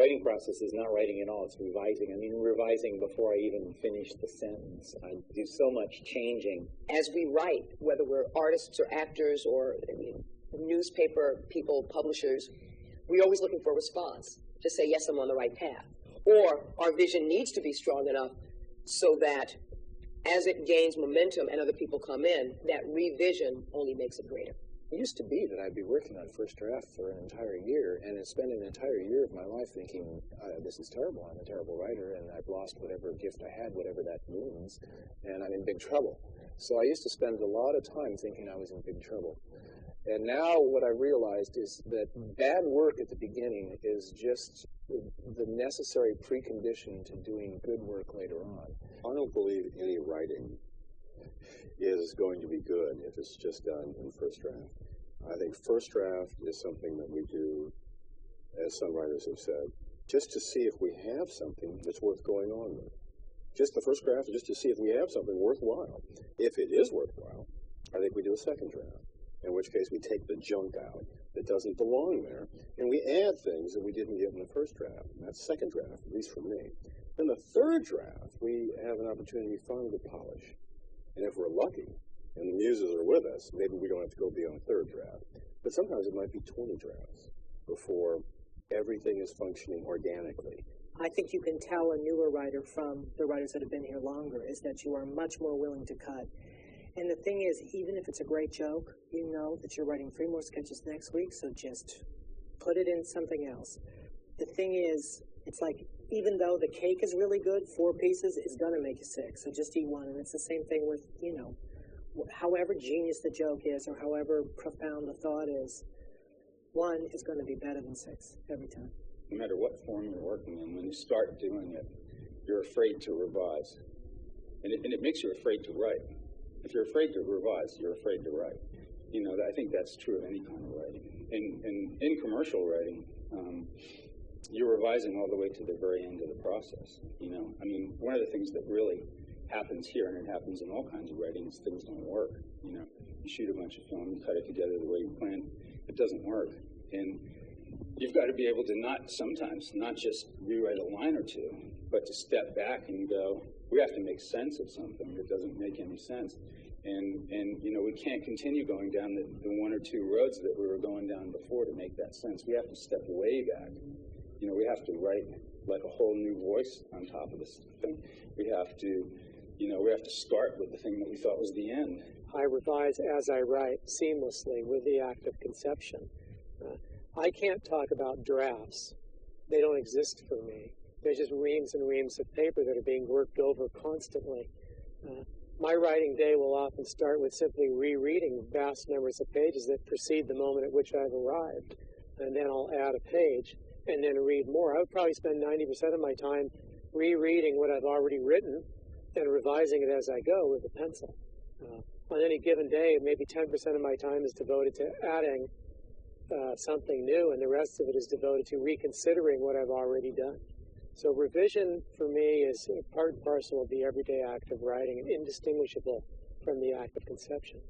writing process is not writing at all, it's revising. I mean, revising before I even finish the sentence. I do so much changing. As we write, whether we're artists or actors or newspaper people, publishers, we're always looking for a response to say, yes, I'm on the right path. Or our vision needs to be strong enough so that as it gains momentum and other people come in, that revision only makes it greater. It used to be that I'd be working on first draft for an entire year, and I'd spend an entire year of my life thinking, this is terrible, I'm a terrible writer, and I've lost whatever gift I had, whatever that means, and I'm in big trouble. So I used to spend a lot of time thinking I was in big trouble. And now what I realized is that bad work at the beginning is just the necessary precondition to doing good work later on. I don't believe any writing is going to be good if it's just done in first draft. I think first draft is something that we do, as some writers have said, just to see if we have something that's worth going on with. Just the first draft is just to see if we have something worthwhile. If it is worthwhile, I think we do a second draft, in which case we take the junk out that doesn't belong there, and we add things that we didn't get in the first draft. And that's second draft, at least for me. Then the third draft, we have an opportunity finally to polish. And if we're lucky, and the muses are with us, maybe we don't have to go beyond third draft. But sometimes it might be 20 drafts before everything is functioning organically. I think you can tell a newer writer from the writers that have been here longer is that you are much more willing to cut. And the thing is, even if it's a great joke, you know that you're writing 3 more sketches next week, so just put it in something else. The thing is, it's like, even though the cake is really good, 4 pieces is going to make you sick, so just eat 1. And it's the same thing with, however genius the joke is or however profound the thought is, 1 is going to be better than 6 every time. No matter what form you're working in, when you start doing it, you're afraid to revise. And it makes you afraid to write. If you're afraid to revise, you're afraid to write. I think that's true of any kind of writing. In commercial writing, you're revising all the way to the very end of the process. One of the things that really happens here, and it happens in all kinds of writing, is things don't work. You shoot a bunch of film, you cut it together the way you planned, it doesn't work. And you've got to be able to not just rewrite a line or two, but to step back and go, we have to make sense of something that doesn't make any sense. And we can't continue going down the 1 or 2 roads that we were going down before to make that sense. We have to step way back. We have to write like a whole new voice on top of this thing. We have to start with the thing that we thought was the end. I revise as I write seamlessly with the act of conception. I can't talk about drafts. They don't exist for me. There's just reams and reams of paper that are being worked over constantly. My writing day will often start with simply rereading vast numbers of pages that precede the moment at which I've arrived. And then I'll add a page and then read more. I would probably spend 90% of my time rereading what I've already written and revising it as I go with a pencil. On any given day, maybe 10% of my time is devoted to adding something new, and the rest of it is devoted to reconsidering what I've already done. So revision, for me, is part and parcel of the everyday act of writing and indistinguishable from the act of conception.